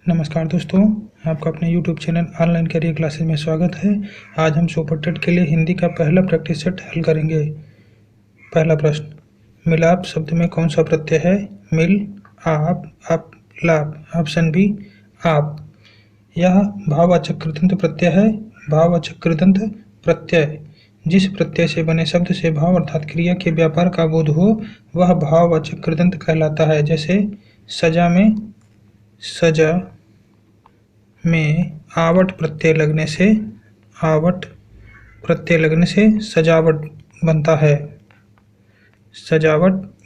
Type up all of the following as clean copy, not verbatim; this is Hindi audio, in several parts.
नमस्कार दोस्तों, आपका अपने YouTube channel online career classes में स्वागत है। आज हम सुपर टेट के लिए हिंदी का पहला प्रैक्टिस सेट हल करेंगे। पहला प्रश्न, मिलाप शब्द में कौन सा प्रत्यय है? मिल, आप, अप, लाप। ऑप्शन बी, आप। यह भाववाचक कृदंत प्रत्यय है। भाववाचक कृदंत प्रत्यय जिस प्रत्यय से बने शब्द से भाव अर्थात क्रिया के व्यापार का बोध हो वह भाववाचक कृदंत कहलाता है। जैसे सजा में सजा में आवट प्रत्यय लगने से सजावट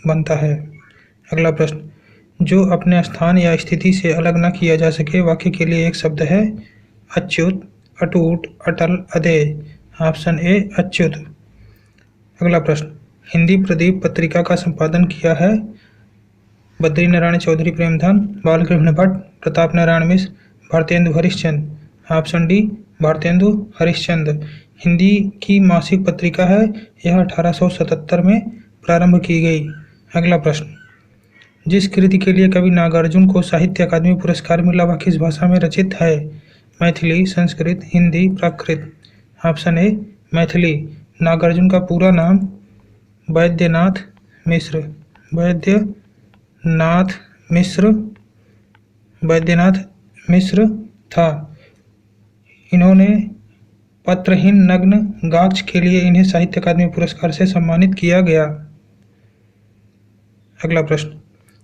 बनता है। अगला प्रश्न, जो अपने स्थान या स्थिति से अलग न किया जा सके वाक्य के लिए एक शब्द है। अच्युत, अटूट, अटल, अदेय। ऑप्शन ए, अच्युत। अगला प्रश्न, हिंदी प्रदीप पत्रिका का संपादन किया है। बद्री नारायण चौधरी प्रेमधन, बालकृष्ण भट्ट, प्रताप नारायण मिश्र, भारतेंदु हरिश्चंद्र। Option D, Bharatendu Harishchandra. हिंदी की मासिक पत्रिका है। यह 1877 में प्रारंभ की गई। अगला प्रश्न, जिस कृति के लिए कवि नागार्जुन को साहित्य अकादमी पुरस्कार मिला वह किस भाषा में रचित है? मैथिली, संस्कृत, हिंदी, प्राकृत। Option A, Maithili. नागार्जुन का पूरा नाम वैद्यनाथ मिश्र था। इन्होंने पत्रहीन नग्न गाछ के लिए इन्हें साहित्य अकादमी पुरस्कार से सम्मानित किया गया। अगला प्रश्न,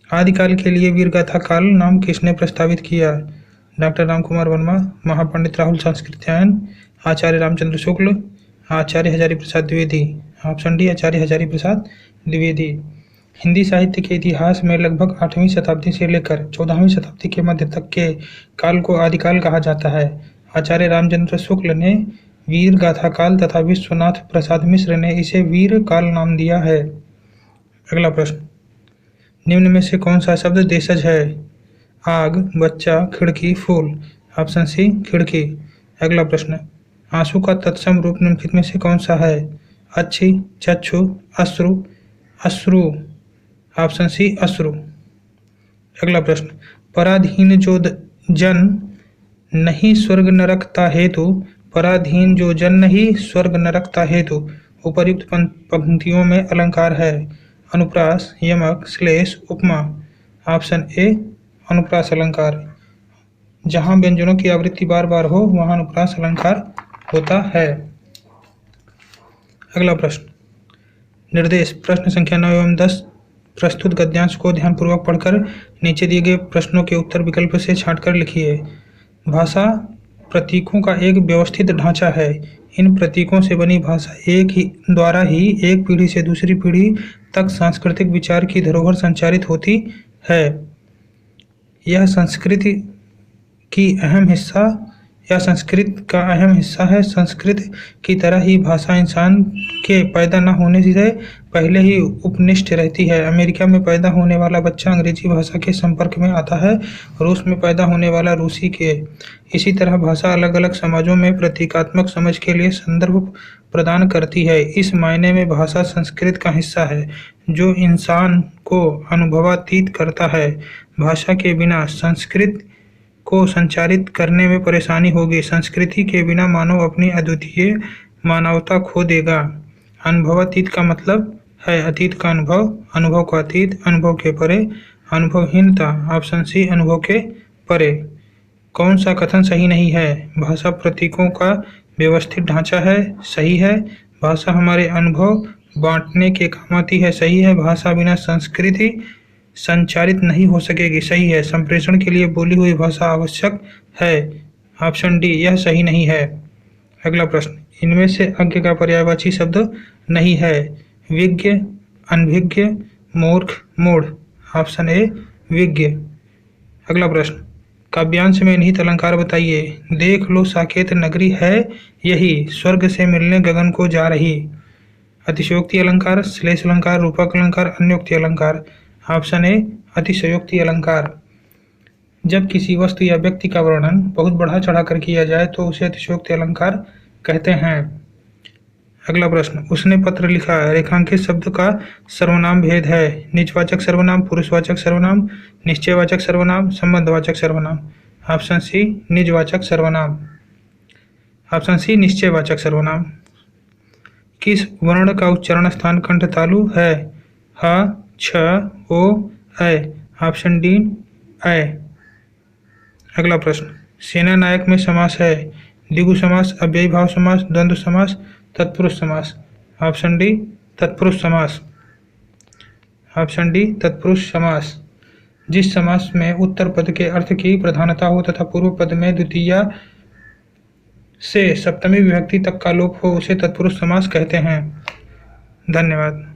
आदिकाल के लिए वीरगाथा काल नाम किसने प्रस्तावित किया? डॉक्टर रामकुमार वर्मा, महापंडित राहुल सांस्कृत्यायन, आचार्य रामचंद्र शुक्ल, आचार्य हजारी प्रसाद द्विवेदी। ऑप्शन डी, आचार्य हजारी प्रसाद द्विवेदी। हिंदी साहित्य के इतिहास में लगभग 8वीं शताब्दी से लेकर 14वीं शताब्दी के मध्य तक के काल को आदिकाल कहा जाता है। आचार्य रामचंद्र शुक्ल ने वीर गाथा काल तथा विश्वनाथ प्रसाद मिश्र ने इसे वीर काल नाम दिया है। अगला प्रश्न, निम्न में से कौन सा शब्द देशज है? आग, बच्चा, खिड़की, फूल। ऑप्शन सी, खिड़की। अगला प्रश्न, आंसू का तत्सम रूप निम्नलिखित में से कौन सा है? अच्छी, चक्षु, अश्रु। ऑप्शन सी, अश्रु। अगला प्रश्न, पराधीन जो जन नहीं स्वर्ग नरकता हेतु उपर्युक्त पंक्तियों में अलंकार है। अनुप्रास, यमक, श्लेष, उपमा। ऑप्शन ए, अनुप्रास अलंकार। जहां व्यंजनों की आवृत्ति बार बार हो वहां अनुप्रास अलंकार होता है। अगला प्रश्न, निर्देश प्रश्न संख्या 9 एवं 10 प्रस्तुत गद्यांश को ध्यानपूर्वक पढ़कर नीचे दिए गए प्रश्नों के उत्तर विकल्प से छांटकर लिखिए। भाषा प्रतीकों का एक व्यवस्थित ढांचा है। इन प्रतीकों से बनी भाषा द्वारा ही एक पीढ़ी से दूसरी पीढ़ी तक सांस्कृतिक विचार की धरोहर संचारित होती है। यह संस्कृत का अहम हिस्सा है। संस्कृत की तरह ही भाषा इंसान के पैदा न होने से पहले ही उपनिष्ठ रहती है। अमेरिका में पैदा होने वाला बच्चा अंग्रेजी भाषा के संपर्क में आता है, रूस में पैदा होने वाला रूसी के। इसी तरह भाषा अलग अलग समाजों में प्रतीकात्मक समझ के लिए संदर्भ प्रदान करती है। इस मायने में भाषा संस्कृत का हिस्सा है जो इंसान को अनुभवातीत करता है। भाषा के बिना संस्कृत को संचारित करने में परेशानी होगी। संस्कृति के बिना मानव अपनी अद्वितीय मानवता खो देगा। अनुभवातीत का मतलब है अतीत का अनुभव, अनुभव का अतीत, अनुभव के परे, अनुभवहीनता। ऑप्शन सी, अनुभव के परे। कौन सा कथन सही नहीं है? भाषा प्रतीकों का व्यवस्थित ढांचा है, सही है। भाषा हमारे अनुभव बांटने के काम आती है, सही है। भाषा बिना संस्कृति संचारित नहीं हो सकेगी, सही है। संप्रेषण के लिए बोली हुई भाषा आवश्यक है। ऑप्शन डी, यह सही नहीं है। अगला प्रश्न, इनमें से अज्ञ का पर्यायवाची शब्द नहीं है। विज्ञ, अनभिज्ञ, मूर्ख, मूढ़। ऑप्शन ए, विज्ञ। अगला प्रश्न, काव्यांश में निहित अलंकार बताइए। देख लो साकेत नगरी है यही, स्वर्ग से मिलने गगन को जा रही। अतिशयोक्ति अलंकार, श्लेष अलंकार, रूपक अलंकार, अन्योक्ति अलंकार। ऑप्शन ए, अतिशयोक्ति अलंकार। जब किसी वस्तु या व्यक्ति का वर्णन बहुत बढ़ा चढ़ाकर किया जाए तो उसे अतिशयोक्ति अलंकार कहते हैं। अगला प्रश्न, उसने पत्र लिखा। रेखांकित शब्द का सर्वनाम भेद है। निजवाचक सर्वनाम, पुरुषवाचक सर्वनाम, निश्चयवाचक सर्वनाम, संबंधवाचक सर्वनाम। ऑप्शन सी निजवाचक सर्वनाम। ऑप्शन सी निश्चयवाचक सर्वनाम। किस वर्ण का उच्चारण स्थान कंठ तालु है? ह, छ, ओ, ऐ। ऑप्शन डी ऐ। अगला प्रश्न, सेना नायक में समास है? द्विगु समास, अव्ययी भाव समास, द्वंद्व समास, तत्पुरुष समास। ऑप्शन डी तत्पुरुष समास। ऑप्शन डी तत्पुरुष समास। जिस समास में उत्तर पद के अर्थ की प्रधानता हो तथा पूर्व पद में द्वितीया से सप्तमी विभक्ति तक का लोप हो उसे तत्पुरुष समास कहते हैं। धन्यवाद।